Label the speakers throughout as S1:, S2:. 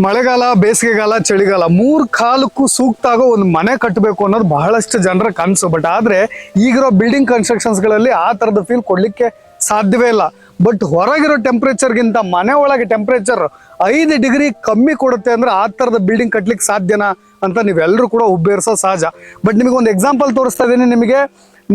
S1: ಮಳೆಗಾಲ, ಬೇಸಿಗೆಗಾಲ, ಚಳಿಗಾಲ 3 ಕಾಲಕ್ಕೂ ಸೂಕ್ತ ಆಗೋ ಒಂದು ಮನೆ ಕಟ್ಟಬೇಕು ಅನ್ನೋದು ಬಹಳಷ್ಟು ಜನರ ಕನಸು. ಬಟ್ ಆದ್ರೆ ಈಗಿರೋ ಬಿಲ್ಡಿಂಗ್ ಕನ್ಸ್ಟ್ರಕ್ಷನ್ಸ್ಗಳಲ್ಲಿ ಆ ಥರದ ಫೀಲ್ ಕೊಡ್ಲಿಕ್ಕೆ ಸಾಧ್ಯವೇ ಇಲ್ಲ. ಬಟ್ ಹೊರಗಿರೋ ಟೆಂಪ್ರೇಚರ್ಗಿಂತ ಮನೆ ಒಳಗೆ ಟೆಂಪ್ರೇಚರ್ 5 ಡಿಗ್ರಿ ಕಮ್ಮಿ ಕೊಡುತ್ತೆ ಅಂದ್ರೆ ಆ ಥರದ ಬಿಲ್ಡಿಂಗ್ ಕಟ್ಲಿಕ್ಕೆ ಸಾಧ್ಯನಾ ಅಂತ ನೀವೆಲ್ಲರೂ ಕೂಡ ಉಬ್ಬೇರಿಸೋ ಸಹಜ. ಬಟ್ ನಿಮಗೆ ಒಂದು ಎಕ್ಸಾಂಪಲ್ ತೋರಿಸ್ತಾ ಇದ್ದೀನಿ. ನಿಮಗೆ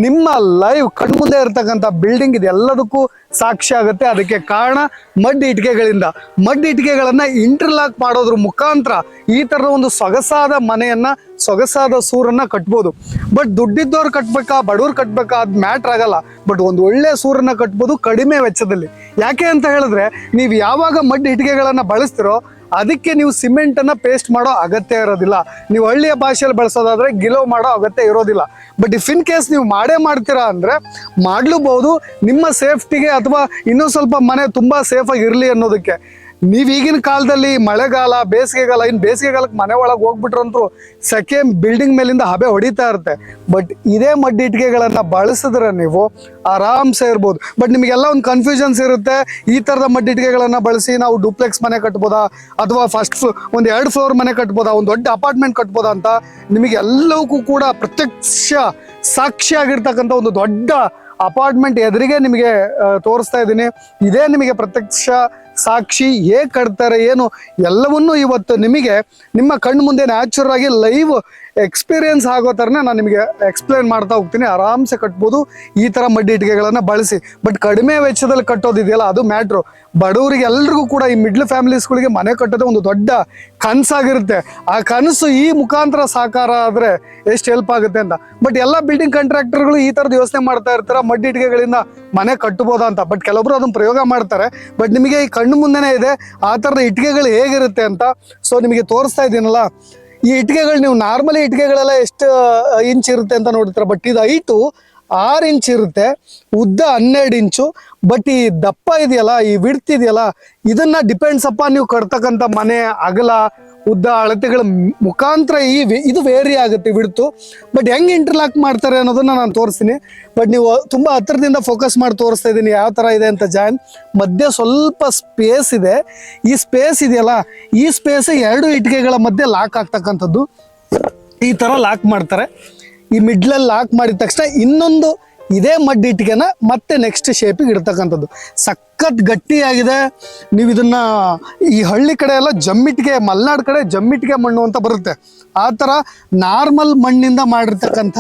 S1: ನಿಮ್ಮ ಲೈವ್ ಕಣ್ಮುಂದೆ ಇರ್ತಕ್ಕಂಥ ಬಿಲ್ಡಿಂಗ್ ಇದೆಲ್ಲದಕ್ಕೂ ಸಾಕ್ಷಿ ಆಗುತ್ತೆ. ಅದಕ್ಕೆ ಕಾರಣ ಮಡ್ ಇಟ್ಟಿಗೆಗಳಿಂದ. ಮಡ್ ಇಟ್ಟಿಗೆಗಳನ್ನ ಇಂಟರ್ಲಾಕ್ ಮಾಡೋದ್ರ ಮುಖಾಂತರ ಈ ಥರದ ಒಂದು ಸೊಗಸಾದ ಮನೆಯನ್ನ, ಸೊಗಸಾದ ಸೂರನ್ನ ಕಟ್ಬೋದು. ಬಟ್ ದುಡ್ಡಿದ್ದವ್ರು ಕಟ್ಬೇಕಾ, ಬಡವ್ರು ಕಟ್ಬೇಕಾ, ಅದು ಮ್ಯಾಟ್ರ್ ಆಗಲ್ಲ. ಬಟ್ ಒಂದು ಒಳ್ಳೆ ಸೂರನ್ನ ಕಟ್ಬೋದು ಕಡಿಮೆ ವೆಚ್ಚದಲ್ಲಿ. ಯಾಕೆ ಅಂತ ಹೇಳಿದ್ರೆ, ನೀವು ಯಾವಾಗ ಮಡ್ ಇಟ್ಟಿಗೆಗಳನ್ನ ಬಳಸ್ತಿರೋ ಅದಕ್ಕೆ ನೀವು ಸಿಮೆಂಟ್ ಅನ್ನ ಪೇಸ್ಟ್ ಮಾಡೋ ಅಗತ್ಯ ಇರೋದಿಲ್ಲ. ನೀವು ಹಳ್ಳಿಯ ಭಾಷೆಯಲ್ಲಿ ಬಳಸೋದಾದ್ರೆ ಗಿಲೋ ಮಾಡೋ ಅಗತ್ಯ ಇರೋದಿಲ್ಲ. ಬಟ್ ಇಫ್ ಇನ್ ಕೇಸ್ ನೀವು ಮಾಡ್ತೀರಾ ಅಂದ್ರೆ ಮಾಡ್ಲೂಬಹುದು, ನಿಮ್ಮ ಸೇಫ್ಟಿಗೆ ಅಥವಾ ಇನ್ನೂ ಸ್ವಲ್ಪ ಮನೆ ತುಂಬಾ ಸೇಫ್ ಆಗಿ ಇರಲಿ ಅನ್ನೋದಕ್ಕೆ. ನೀವು ಈಗಿನ ಕಾಲದಲ್ಲಿ ಮಳೆಗಾಲ, ಬೇಸಿಗೆಗಾಲ, ಇನ್ನು ಬೇಸಿಗೆಗಾಲಕ್ಕೆ ಮನೆ ಒಳಗೆ ಹೋಗ್ಬಿಟ್ರಂತೂ ಸೆಕೆ ಬಿಲ್ಡಿಂಗ್ ಮೇಲಿಂದ ಹಬೆ ಹೊಡಿತಾ ಇರುತ್ತೆ. ಬಟ್ ಇದೇ ಮಡ್ ಇಟ್ಟಿಗೆಗಳನ್ನ ಬಳಸಿದ್ರೆ ನೀವು ಆರಾಮ್ಸೆ ಇರ್ಬೋದು. ಬಟ್ ನಿಮಗೆಲ್ಲ ಒಂದು ಕನ್ಫ್ಯೂಷನ್ಸ್ ಇರುತ್ತೆ, ಈ ಥರದ ಮಡ್ ಇಟ್ಟಿಗೆಗಳನ್ನ ಬಳಸಿ ನಾವು ಡೂಪ್ಲೆಕ್ಸ್ ಮನೆ ಕಟ್ಬೋದಾ, ಅಥವಾ ಒಂದು 2 ಫ್ಲೋರ್ ಮನೆ ಕಟ್ಬೋದಾ, ಒಂದು ದೊಡ್ಡ ಅಪಾರ್ಟ್ಮೆಂಟ್ ಕಟ್ಬೋದಾ ಅಂತ ನಿಮಗೆಲ್ಲವಕ್ಕೂ ಕೂಡ ಪ್ರತ್ಯಕ್ಷ ಸಾಕ್ಷಿಯಾಗಿರ್ತಕ್ಕಂಥ ಒಂದು ದೊಡ್ಡ ಅಪಾರ್ಟ್ಮೆಂಟ್ ಎದುರಿಗೆ ನಿಮಗೆ ತೋರಿಸ್ತಾ ಇದ್ದೀನಿ. ಇದೇ ನಿಮಗೆ ಪ್ರತ್ಯಕ್ಷ ಸಾಕ್ಷಿ. ಹೇಗೆ ಕಟ್ತಾರೆ ಏನು ಎಲ್ಲವನ್ನೂ ಇವತ್ತು ನಿಮಗೆ ನಿಮ್ಮ ಕಣ್ಣು ಮುಂದೆ ನ್ಯಾಚುರಲ್ ಆಗಿ ಲೈವ್ ಎಕ್ಸ್ಪೀರಿಯನ್ಸ್ ಆಗೋ ಥರನೇ ನಾನು ನಿಮಗೆ ಎಕ್ಸ್ಪ್ಲೇನ್ ಮಾಡ್ತಾ ಹೋಗ್ತೀನಿ. ಆರಾಮ್ಸೆ ಕಟ್ಬೋದು ಈ ಥರ ಮಡ್ಡಿ ಇಟ್ಟಿಗೆಗಳನ್ನು ಬಳಸಿ. ಬಟ್ ಕಡಿಮೆ ವೆಚ್ಚದಲ್ಲಿ ಕಟ್ಟೋದಿದೆಯಲ್ಲ ಅದು ಮ್ಯಾಟ್ರು. ಬಡವರಿಗೆ ಎಲ್ರಿಗೂ ಕೂಡ, ಈ ಮಿಡ್ಲ್ ಫ್ಯಾಮಿಲೀಸ್ಗಳಿಗೆ ಮನೆ ಕಟ್ಟೋದು ಒಂದು ದೊಡ್ಡ ಕನಸಾಗಿರುತ್ತೆ. ಆ ಕನಸು ಈ ಮುಖಾಂತರ ಸಾಕಾರ ಆದರೆ ಎಷ್ಟು ಹೆಲ್ಪ್ ಆಗುತ್ತೆ ಅಂತ. ಬಟ್ ಎಲ್ಲ ಬಿಲ್ಡಿಂಗ್ ಕಾಂಟ್ರಾಕ್ಟರ್ಗಳು ಈ ಥರದ್ದು ಯೋಚನೆ ಮಾಡ್ತಾ ಇರ್ತಾರೆ, ಮಡ್ಡಿ ಇಟ್ಟಿಗೆಗಳಿಂದ ಮನೆ ಕಟ್ಟಬೋದಾ ಅಂತ. ಬಟ್ ಕೆಲವೊಬ್ರು ಅದನ್ನು ಪ್ರಯೋಗ ಮಾಡ್ತಾರೆ. ಬಟ್ ನಿಮಗೆ ಈ ಕಣ್ಣು ಮುಂದೆನೇ ಇದೆ ಆ ಥರದ ಇಟ್ಟಿಗೆಗಳು ಹೇಗಿರುತ್ತೆ ಅಂತ. ಸೊ ನಿಮಗೆ ತೋರಿಸ್ತಾ ಇದ್ದೀನಲ್ಲ, ಈ ಇಟ್ಟಿಗೆಗಳು ನೀವು ನಾರ್ಮಲಿ ಇಟ್ಟಿಗೆಗಳೆಲ್ಲ ಎಷ್ಟು ಇಂಚ್ ಇರುತ್ತೆ ಅಂತ ನೋಡ್ತೀರ. ಬಟ್ ಇದು ಹೈಟು 6 ಇಂಚ್ ಇರುತ್ತೆ, ಉದ್ದ 12 ಇಂಚು. ಬಟ್ ಈ ದಪ್ಪ ಇದೆಯಲ್ಲ, ಈ ವಿಡ್ತ್ ಇದೆಯಲ್ಲ, ಇದನ್ನ ಡಿಪೆಂಡ್ಸ್ ಅಪ್ಪ ನೀವು ಕಟ್ತಕ್ಕಂಥ ಮನೆ ಅಗಲ, ಉದ್ದ, ಅಳತೆಗಳ ಮುಖಾಂತರ ಇದು ವೇರಿ ಆಗುತ್ತೆ ವಿಡ್ತು. ಬಟ್ ಹೆಂಗೆ ಇಂಟರ್ಲಾಕ್ ಮಾಡ್ತಾರೆ ಅನ್ನೋದನ್ನ ನಾನು ತೋರಿಸ್ತೀನಿ. ಬಟ್ ನೀವು ತುಂಬಾ ಹತ್ತಿರದಿಂದ ಫೋಕಸ್ ಮಾಡಿ ತೋರಿಸ್ತಾ ಇದ್ದೀನಿ ಯಾವ ಥರ ಇದೆ ಅಂತ. ಮಧ್ಯೆ ಸ್ವಲ್ಪ ಸ್ಪೇಸ್ ಇದೆ. ಈ ಸ್ಪೇಸ್ ಇದೆಯಲ್ಲ, ಈ ಸ್ಪೇಸ್ 2 ಇಟ್ಟಿಗೆಗಳ ಮಧ್ಯೆ ಲಾಕ್ ಆಗ್ತಕ್ಕಂಥದ್ದು. ಈ ಥರ ಲಾಕ್ ಮಾಡ್ತಾರೆ. ಈ ಮಿಡ್ಲಲ್ಲಿ ಲಾಕ್ ಮಾಡಿದ ತಕ್ಷಣ ಇನ್ನೊಂದು ಇದೇ ಮಡ್ ಇಟ್ಟಿಗೆನ ಮತ್ತೆ ನೆಕ್ಸ್ಟ್ ಶೇಪಿಗೆ ಇಡ್ತಕ್ಕಂಥದ್ದು. ಸಖತ್ ಗಟ್ಟಿಯಾಗಿದೆ. ನೀವು ಇದನ್ನ ಈ ಹಳ್ಳಿ ಕಡೆ ಎಲ್ಲ ಜಮ್ಮಿಟ್ಟಿಗೆ, ಮಲೆನಾಡು ಕಡೆ ಜಮ್ಮಿಟ್ಟಿಗೆ ಮಣ್ಣು ಅಂತ ಬರುತ್ತೆ, ಆ ಥರ ನಾರ್ಮಲ್ ಮಣ್ಣಿಂದ ಮಾಡಿರ್ತಕ್ಕಂಥ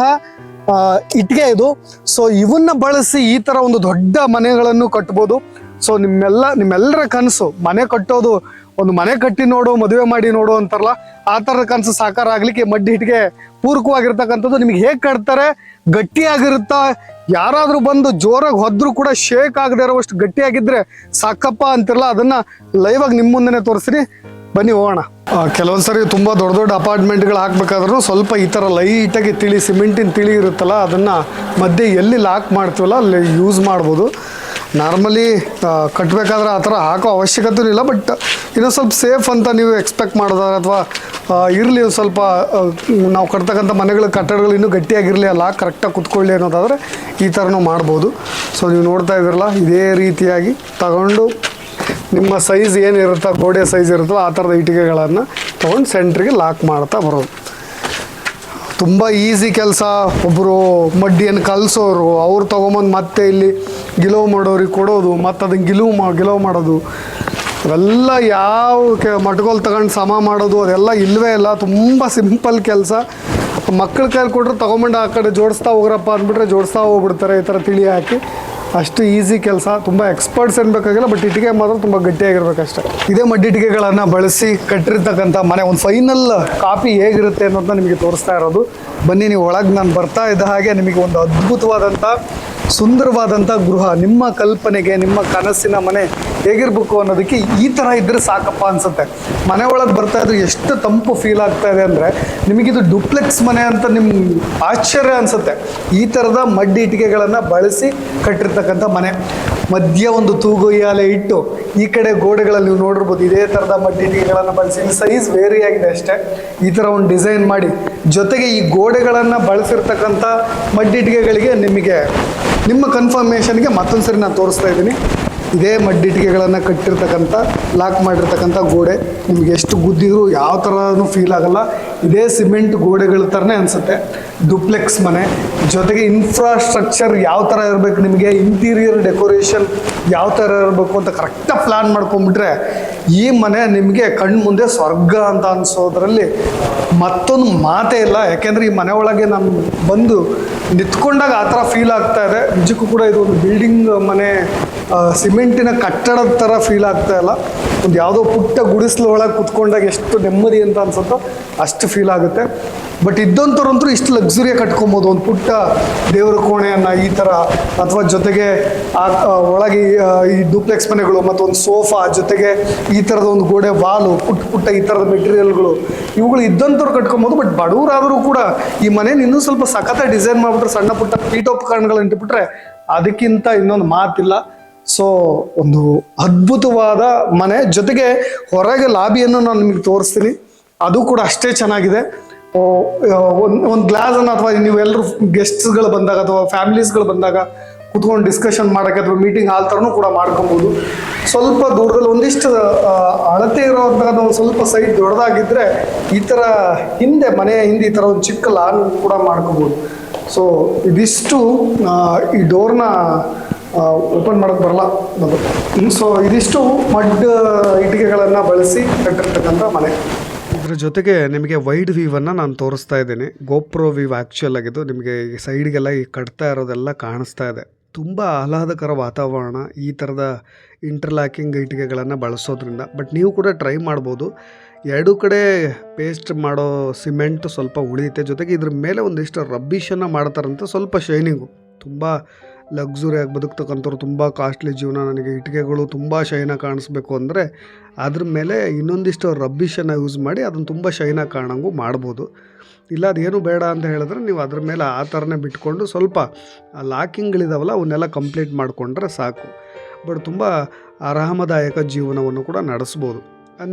S1: ಇಟ್ಟಿಗೆ ಇದು. ಸೊ ಇವನ್ನ ಬಳಸಿ ಈ ಥರ ಒಂದು ದೊಡ್ಡ ಮನೆಗಳನ್ನು ಕಟ್ಬೋದು. ಸೊ ನಿಮ್ಮೆಲ್ಲರ ಕನಸು ಮನೆ ಕಟ್ಟೋದು, ಒಂದು ಮನೆ ಕಟ್ಟಿ ನೋಡು, ಮದುವೆ ಮಾಡಿ ನೋಡು ಅಂತಾರಲ್ಲ, ಆ ಥರದ ಕನಸು ಸಾಕಾರ ಆಗ್ಲಿಕ್ಕೆ ಮಡ್ಡಿ ಇಟ್ಟಿಗೆ ಪೂರಕವಾಗಿರ್ತಕ್ಕಂಥದ್ದು. ನಿಮ್ಗೆ ಹೇಗೆ ಕಟ್ತಾರೆ, ಗಟ್ಟಿಯಾಗಿರುತ್ತಾ, ಯಾರಾದ್ರೂ ಬಂದು ಜೋರಾಗಿ ಹೊದ್ರು ಕೂಡ ಶೇಕ್ ಆಗದೆ ಇರೋವಷ್ಟು ಗಟ್ಟಿಯಾಗಿದ್ರೆ ಸಾಕಪ್ಪ ಅಂತಿರಲ್ಲ, ಅದನ್ನ ಲೈವ್ ಆಗಿ ನಿಮ್ಮ ಮುಂದೆನೆ ತೋರಿಸ್ತೀನಿ. ಬನ್ನಿ ಹೋಗೋಣ. ಕೆಲವೊಂದ್ಸರಿ ತುಂಬಾ ದೊಡ್ಡ ದೊಡ್ಡ ಅಪಾರ್ಟ್ಮೆಂಟ್ಗಳು ಹಾಕ್ಬೇಕಾದ್ರೂ ಸ್ವಲ್ಪ ಈ ಥರ ಲೈಟಾಗಿ ಸಿಮೆಂಟಿನ ತಿಳಿ ಇರುತ್ತಲ್ಲ, ಅದನ್ನ ಮಧ್ಯೆ ಎಲ್ಲಿ ಲಾಕ್ ಮಾಡ್ತೀವಲ್ಲ ಅಲ್ಲಿ ಯೂಸ್ ಮಾಡ್ಬೋದು. ನಾರ್ಮಲಿ ಕಟ್ಟಬೇಕಾದ್ರೆ ಆ ಥರ ಹಾಕೋ ಅವಶ್ಯಕತೆ ಇಲ್ಲ. ಬಟ್ ಇನ್ನೂ ಸ್ವಲ್ಪ ಸೇಫ್ ಅಂತ ನೀವು ಎಕ್ಸ್ಪೆಕ್ಟ್ ಮಾಡೋದಾದ್ರೆ, ಅಥವಾ ಇರಲಿ ಸ್ವಲ್ಪ ನಾವು ಕಟ್ತಕ್ಕಂಥ ಕಟ್ಟಡಗಳು ಇನ್ನೂ ಗಟ್ಟಿಯಾಗಿರಲಿ, ಅಲ್ಲ ಕರೆಕ್ಟಾಗಿ ಕುತ್ಕೊಳ್ಳಿ ಅನ್ನೋದಾದರೆ ಈ ಥರನೂ ಮಾಡ್ಬೋದು. ಸೊ ನೀವು ನೋಡ್ತಾ ಇದ್ದೀರಲ್ಲ, ಇದೇ ರೀತಿಯಾಗಿ ತಗೊಂಡು ನಿಮ್ಮ ಸೈಜ್ ಏನಿರುತ್ತೋ, ಗೋಡೆ ಸೈಜ್ ಇರುತ್ತೋ ಆ ಥರದ ಇಟ್ಟಿಗೆಗಳನ್ನು ತೊಗೊಂಡು ಸೆಂಟ್ರಿಗೆ ಲಾಕ್ ಮಾಡ್ತಾ ಬರೋದು. ತುಂಬ ಈಸಿ ಕೆಲಸ. ಒಬ್ಬರು ಮಡ್ಡಿಯನ್ನು ಕಲಿಸೋರು, ಅವ್ರು ತೊಗೊಂಬಂದು ಮತ್ತೆ ಇಲ್ಲಿ ಗಿಲೋ ಮಾಡೋರಿಗೆ ಕೊಡೋದು, ಮತ್ತು ಅದನ್ನು ಗಿಲೋ ಮಾಡೋದು, ಅವೆಲ್ಲ ಯಾವ ಮಟ್ಗೋಲ್ ತಗೊಂಡು ಸಮ ಮಾಡೋದು ಅದೆಲ್ಲ ಇಲ್ಲವೇ ಇಲ್ಲ. ತುಂಬ ಸಿಂಪಲ್ ಕೆಲಸ. ಮಕ್ಕಳ ಕೈಲಿ ಕೊಟ್ಟರೆ ತೊಗೊಂಬಂಡು ಆ ಕಡೆ ಜೋಡಿಸ್ತಾ ಹೋಗ್ರಪ್ಪ ಅಂದ್ಬಿಟ್ರೆ ಜೋಡಿಸ್ತಾ ಹೋಗ್ಬಿಡ್ತಾರೆ ಈ ಥರ ತಿಳಿ ಹಾಕಿ. ಅಷ್ಟು ಈಸಿ ಕೆಲಸ. ತುಂಬ ಎಕ್ಸ್ಪರ್ಟ್ಸ್ ಏನ್ಬೇಕಾಗಿಲ್ಲ. ಬಟ್ ಇಟ್ಟಿಗೆ ಮಾತ್ರ ತುಂಬ ಗಟ್ಟಿಯಾಗಿರ್ಬೇಕಷ್ಟೆ. ಇದೇ ಮಡ್ಡಿ ಇಟ್ಟಿಗೆಗಳನ್ನು ಬಳಸಿ ಕಟ್ಟಿರ್ತಕ್ಕಂಥ ಮನೆ ಒಂದು ಫೈನಲ್ ಕಾಪಿ ಹೇಗಿರುತ್ತೆ ಅನ್ನೋದನ್ನ ನಿಮಗೆ ತೋರಿಸ್ತಾ ಇರೋದು. ಬನ್ನಿ, ನೀವು ಒಳಗೆ ನಾನು ಬರ್ತಾ ಇದ್ದ ಹಾಗೆ ನಿಮಗೆ ಒಂದು ಅದ್ಭುತವಾದಂಥ ಸುಂದರವಾದಂಥ ಗೃಹ, ನಿಮ್ಮ ಕಲ್ಪನೆಗೆ, ನಿಮ್ಮ ಕನಸಿನ ಮನೆ ಹೇಗಿರ್ಬೇಕು ಅನ್ನೋದಕ್ಕೆ ಈ ಥರ ಇದ್ದರೆ ಸಾಕಪ್ಪ ಅನಿಸುತ್ತೆ. ಮನೆ ಒಳಗೆ ಬರ್ತಾ ಇದ್ರೆ ಎಷ್ಟು ತಂಪು ಫೀಲ್ ಆಗ್ತಾ ಇದೆ ಅಂದರೆ, ನಿಮಗಿದು ಡುಪ್ಲೆಕ್ಸ್ ಮನೆ ಅಂತ ನಿಮ್ಗೆ ಆಶ್ಚರ್ಯ ಅನಿಸುತ್ತೆ. ಈ ಥರದ ಮಡ್ಡಿ ಇಟ್ಟಿಗೆಗಳನ್ನು ಬಳಸಿ ಕಟ್ಟಿರ್ತಕ್ಕಂಥ ಮನೆ. ಮಧ್ಯ ಒಂದು ತೂಗುಯ್ಯಾಲೆ ಇಟ್ಟು ಈ ಕಡೆ ಗೋಡೆಗಳಲ್ಲಿ ನೀವು ನೋಡಿರ್ಬೋದು ಇದೇ ಥರದ ಮಡ್ಡಿ ಇಟ್ಟಿಗೆಗಳನ್ನು ಬಳಸಿ. ಸೈಜ್ ವೇರಿ ಆಗಿದೆ ಅಷ್ಟೇ. ಈ ಥರ ಒಂದು ಡಿಸೈನ್ ಮಾಡಿ, ಜೊತೆಗೆ ಈ ಗೋಡೆಗಳನ್ನು ಬಳಸಿರ್ತಕ್ಕಂಥ ಮಡ್ಡಿ ಇಟ್ಟಿಗೆಗಳಿಗೆ ನಿಮ್ಮ ಕನ್ಫರ್ಮೇಷನ್ಗೆ ಮತ್ತೊಂದು ಸರಿ ನಾನು ತೋರಿಸ್ತಾ ಇದ್ದೀನಿ. ಇದೇ ಮಡ್ಡಿಟ್ಟಿಗೆಗಳನ್ನು ಕಟ್ಟಿರ್ತಕ್ಕಂಥ ಲಾಕ್ ಮಾಡಿರ್ತಕ್ಕಂಥ ಗೋಡೆ. ನಿಮ್ಗೆ ಎಷ್ಟು ಗುದ್ದಿದ್ರು ಯಾವ ಥರನೂ ಫೀಲ್ ಆಗಲ್ಲ. ಇದೇ ಸಿಮೆಂಟ್ ಗೋಡೆಗಳ ಥರನೇ ಅನಿಸುತ್ತೆ. ಡುಪ್ಲೆಕ್ಸ್ ಮನೆ ಜೊತೆಗೆ ಇನ್ಫ್ರಾಸ್ಟ್ರಕ್ಚರ್ ಯಾವ ಥರ ಇರಬೇಕು, ನಿಮಗೆ ಇಂಟೀರಿಯರ್ ಡೆಕೋರೇಷನ್ ಯಾವ ಥರ ಇರಬೇಕು ಅಂತ ಕರೆಕ್ಟಾಗಿ ಪ್ಲ್ಯಾನ್ ಮಾಡ್ಕೊಂಬಿಟ್ರೆ ಈ ಮನೆ ನಿಮಗೆ ಕಣ್ಣು ಮುಂದೆ ಸ್ವರ್ಗ ಅಂತ ಅನಿಸೋದ್ರಲ್ಲಿ ಮತ್ತೊಂದು ಮಾತೇ ಇಲ್ಲ. ಯಾಕೆಂದರೆ ಈ ಮನೆ ಒಳಗೆ ನಾನು ಬಂದು ನಿಂತ್ಕೊಂಡಾಗ ಆ ಥರ ಫೀಲ್ ಆಗ್ತಾ ಇದೆ. ನಿಜಕ್ಕೂ ಕೂಡ ಇದು ಒಂದು ಬಿಲ್ಡಿಂಗ್ ಮನೆ, ಸಿಮೆಂಟಿನ ಕಟ್ಟಡದ ಥರ ಫೀಲ್ ಆಗ್ತಾ ಇಲ್ಲ. ಒಂದು ಯಾವುದೋ ಪುಟ್ಟ ಗುಡಿಸಲು ಒಳಗೆ ಕುತ್ಕೊಂಡಾಗ ಎಷ್ಟು ನೆಮ್ಮದಿ ಅಂತ ಅನ್ಸುತ್ತೋ ಅಷ್ಟು ಫೀಲ್ ಆಗುತ್ತೆ. ಬಟ್ ಇದ್ದಂಥವ್ರಂತೂ ಇಷ್ಟು ಲಕ್ಸುರಿಯಾಗಿ ಕಟ್ಕೊಬೋದು. ಒಂದು ಪುಟ್ಟ ದೇವರ ಕೋಣೆಯನ್ನು ಈ ಥರ, ಅಥವಾ ಜೊತೆಗೆ ಒಳಗೆ ಈ ಡೂಪ್ಲೆಕ್ಸ್ ಮನೆಗಳು ಮತ್ತು ಒಂದು ಸೋಫಾ ಜೊತೆಗೆ ಈ ಥರದ ಒಂದು ಗೋಡೆ ವಾಲು ಪುಟ್ಟ ಈ ಥರದ ಮೆಟೀರಿಯಲ್ಗಳು ಇವುಗಳು ಇದ್ದಂಥವ್ರು ಕಟ್ಕೊಬೋದು. ಬಟ್ ಬಡವರಾದರೂ ಕೂಡ ಈ ಮನೇನ ಇನ್ನೂ ಸ್ವಲ್ಪ ಸಖತ್ತ ಡಿಸೈನ್ ಮಾಡಿಬಿಟ್ರೆ, ಸಣ್ಣ ಪುಟ್ಟ ಪೀಠೋಪಕರಣಗಳು ಇಟ್ಬಿಟ್ರೆ ಅದಕ್ಕಿಂತ ಇನ್ನೊಂದು ಮಾತಿಲ್ಲ. ಸೊ ಒಂದು ಅದ್ಭುತವಾದ ಮನೆ. ಜೊತೆಗೆ ಹೊರಗೆ ಲಾಬಿಯನ್ನು ನಾನು ನಿಮಗೆ ತೋರಿಸ್ತೀನಿ, ಅದು ಕೂಡ ಅಷ್ಟೇ ಚೆನ್ನಾಗಿದೆ. ಒಂದು ಗ್ಲಾಸನ್ನು ಅಥವಾ ನೀವೆಲ್ಲರೂ ಗೆಸ್ಟ್ಸ್ಗಳು ಬಂದಾಗ ಅಥವಾ ಫ್ಯಾಮಿಲೀಸ್ಗಳು ಬಂದಾಗ ಕುತ್ಕೊಂಡು ಡಿಸ್ಕಷನ್ ಮಾಡೋಕ್ಕೆ ಅಥವಾ ಮೀಟಿಂಗ್ ಹಾಲ್ ಥರನೂ ಕೂಡ ಮಾಡ್ಕೊಬೋದು. ಸ್ವಲ್ಪ ದೂರದಲ್ಲಿ ಒಂದಿಷ್ಟು ಅಳತೆ ಇರೋವಂತಹ ಒಂದು ಸ್ವಲ್ಪ ಸೈಡ್ ದೊಡ್ಡದಾಗಿದ್ದರೆ ಈ ಥರ ಮನೆಯ ಹಿಂದೆ ಈ ಥರ ಒಂದು ಚಿಕ್ಕ ಲಾನ್ ಕೂಡ ಮಾಡ್ಕೋಬೋದು. ಸೊ ಇದಿಷ್ಟು ಈ ಡೋರ್ನ ಓಪನ್ ಮಾಡೋಕ್ಕೆ ಬರಲ್ಲ ಅದು. ಸೊ ಇದಿಷ್ಟು ಮಡ್ ಇಟ್ಟಿಗೆಗಳನ್ನು ಬಳಸಿ ಕಟ್ಟಿರ್ತಕ್ಕಂಥ ಮನೆ. ಇದರ ಜೊತೆಗೆ ನಿಮಗೆ ವೈಡ್ ವ್ಯೂವನ್ನು ನಾನು ತೋರಿಸ್ತಾ ಇದ್ದೀನಿ. ಗೋಪ್ರೋ ವ್ಯೂ ಆ್ಯಕ್ಚುಲ್ ಆಗಿದ್ದು ನಿಮಗೆ ಈ ಸೈಡ್ಗೆಲ್ಲ ಈ ಕಟ್ತಾ ಇರೋದೆಲ್ಲ ಕಾಣಿಸ್ತಾ ಇದೆ. ತುಂಬ ಆಹ್ಲಾದಕರ ವಾತಾವರಣ ಈ ಥರದ ಇಂಟರ್ಲಾಕಿಂಗ್ ಇಟ್ಟಿಗೆಗಳನ್ನು ಬಳಸೋದ್ರಿಂದ. ಬಟ್ ನೀವು ಕೂಡ ಟ್ರೈ ಮಾಡ್ಬೋದು. ಎರಡೂ ಕಡೆ ಪೇಸ್ಟ್ ಮಾಡೋ ಸಿಮೆಂಟ್ ಸ್ವಲ್ಪ ಉಳಿಯುತ್ತೆ. ಜೊತೆಗೆ ಇದ್ರ ಮೇಲೆ ಒಂದಿಷ್ಟು ರಬ್ಬಿಷನ್ನು ಮಾಡ್ತಾರಂತೆ, ಸ್ವಲ್ಪ ಶೈನಿಂಗು. ತುಂಬ ಲಕ್ಸುರಿಯಾಗಿ ಬದುಕ್ತಕ್ಕಂಥವ್ರು, ತುಂಬ ಕಾಸ್ಟ್ಲಿ ಜೀವನ, ನನಗೆ ಇಟ್ಟಿಗೆಗಳು ತುಂಬ ಶೈನಾಗಿ ಕಾಣಿಸ್ಬೇಕು ಅಂದರೆ ಅದ್ರ ಮೇಲೆ ಇನ್ನೊಂದಿಷ್ಟು ರಬ್ಬಿಷನ್ನು ಯೂಸ್ ಮಾಡಿ ಅದನ್ನು ತುಂಬ ಶೈನಾಗಿ ಕಾಣಂಗೂ ಮಾಡ್ಬೋದು. ಇಲ್ಲ ಅದೇನು ಬೇಡ ಅಂತ ಹೇಳಿದ್ರೆ ನೀವು ಅದ್ರ ಮೇಲೆ ಆ ಥರನೇ ಬಿಟ್ಕೊಂಡು ಸ್ವಲ್ಪ ಲಾಕಿಂಗ್ಗಳಿದಾವಲ್ಲ ಅವನ್ನೆಲ್ಲ ಕಂಪ್ಲೀಟ್ ಮಾಡಿಕೊಂಡ್ರೆ ಸಾಕು. ಬಟ್ ತುಂಬ ಆರಾಮದಾಯಕ ಜೀವನವನ್ನು ಕೂಡ ನಡೆಸ್ಬೋದು.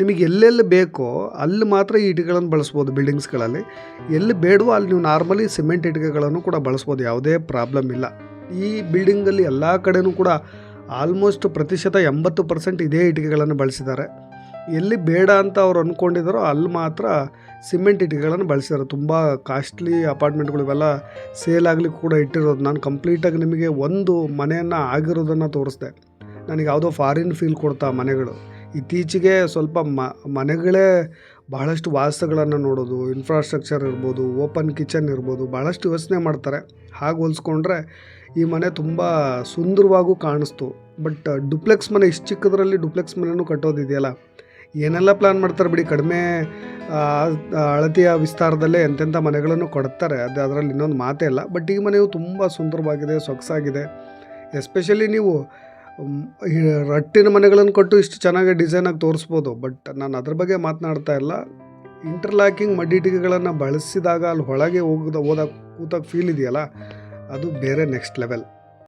S1: ನಿಮಗೆ ಎಲ್ಲೆಲ್ಲಿ ಬೇಕೋ ಅಲ್ಲಿ ಮಾತ್ರ ಈ ಇಟ್ಟಿಗೆಗಳನ್ನು ಬಳಸ್ಬೋದು. ಬಿಲ್ಡಿಂಗ್ಸ್ಗಳಲ್ಲಿ ಎಲ್ಲಿ ಬೇಡವೋ ಅಲ್ಲಿ ನೀವು ನಾರ್ಮಲಿ ಸಿಮೆಂಟ್ ಇಟ್ಟಿಗೆಗಳನ್ನು ಕೂಡ ಬಳಸ್ಬೋದು, ಯಾವುದೇ ಪ್ರಾಬ್ಲಮ್ ಇಲ್ಲ. ಈ ಬಿಲ್ಡಿಂಗಲ್ಲಿ ಎಲ್ಲ ಕಡೆಯೂ ಕೂಡ ಆಲ್ಮೋಸ್ಟ್ ಪ್ರತಿಶತ 80% ಇದೇ ಇಟ್ಟಿಗೆಗಳನ್ನು ಬಳಸಿದ್ದಾರೆ. ಎಲ್ಲಿ ಬೇಡ ಅಂತ ಅವ್ರು ಅಂದ್ಕೊಂಡಿದ್ದಾರೋ ಅಲ್ಲಿ ಮಾತ್ರ ಸಿಮೆಂಟ್ ಇಟ್ಟಿಗೆಗಳನ್ನು ಬಳಸಿದ್ದಾರೆ. ತುಂಬ ಕಾಸ್ಟ್ಲಿ ಅಪಾರ್ಟ್ಮೆಂಟ್ಗಳು ಇವೆಲ್ಲ ಸೇಲ್ ಆಗಲಿಕ್ಕೆ ಕೂಡ ಇಟ್ಟಿರೋದು. ನಾನು ಕಂಪ್ಲೀಟಾಗಿ ನಿಮಗೆ ಒಂದು ಮನೆಯನ್ನು ಆಗಿರೋದನ್ನು ತೋರಿಸ್ದೆ. ನನಗೆ ಯಾವುದೋ ಫಾರಿನ್ ಫೀಲ್ ಕೊಡ್ತಾ ಮನೆಗಳು. ಇತ್ತೀಚೆಗೆ ಸ್ವಲ್ಪ ಮನೆಗಳೇ ಬಹಳಷ್ಟು ವಾಸ್ತುಗಳನ್ನು ನೋಡೋದು, ಇನ್ಫ್ರಾಸ್ಟ್ರಕ್ಚರ್ ಇರ್ಬೋದು, ಓಪನ್ ಕಿಚನ್ ಇರ್ಬೋದು, ಭಾಳಷ್ಟು ಯೋಚನೆ ಮಾಡ್ತಾರೆ. ಹಾಗೆ ಹೋಲಿಸ್ಕೊಂಡ್ರೆ ಈ ಮನೆ ತುಂಬ ಸುಂದರವಾಗೂ ಕಾಣಿಸ್ತು. ಬಟ್ ಡುಪ್ಲೆಕ್ಸ್ ಮನೆ ಇಷ್ಟು ಚಿಕ್ಕದ್ರಲ್ಲಿ ಡುಪ್ಲೆಕ್ಸ್ ಮನೆಯೂ ಕಟ್ಟೋದಿದೆಯಲ್ಲ, ಏನೆಲ್ಲ ಪ್ಲ್ಯಾನ್ ಮಾಡ್ತಾರೆ ಬಿಡಿ. ಕಡಿಮೆ ಅಳತೆಯ ವಿಸ್ತಾರದಲ್ಲೇ ಎಂತೆಂಥ ಮನೆಗಳನ್ನು ಕೊಡ್ತಾರೆ, ಅದರಲ್ಲಿ ಇನ್ನೊಂದು ಮಾತೇ ಇಲ್ಲ. ಬಟ್ ಈ ಮನೆಯು ತುಂಬ ಸುಂದರವಾಗಿದೆ, ಸೊಗಸಾಗಿದೆ. ಎಸ್ಪೆಷಲಿ ನೀವು ರಟ್ಟಿನ ಮನೆಗಳನ್ನು ಕೊಟ್ಟು ಇಷ್ಟು ಚೆನ್ನಾಗಿ ಡಿಸೈನಾಗಿ ತೋರಿಸ್ಬೋದು. ಬಟ್ ನಾನು ಅದ್ರ ಬಗ್ಗೆ ಮಾತನಾಡ್ತಾ ಇಲ್ಲ. ಇಂಟರ್ಲಾಕಿಂಗ್ ಮಡ್ಡಿಟಿಗೆಗಳನ್ನು ಬಳಸಿದಾಗ ಅಲ್ಲಿ ಒಳಗೆ ಕೂತಾಗ ಫೀಲ್ ಇದೆಯಲ್ಲ, ಅದು ಬೇರೆ ನೆಕ್ಸ್ಟ್ ಲೆವೆಲ್.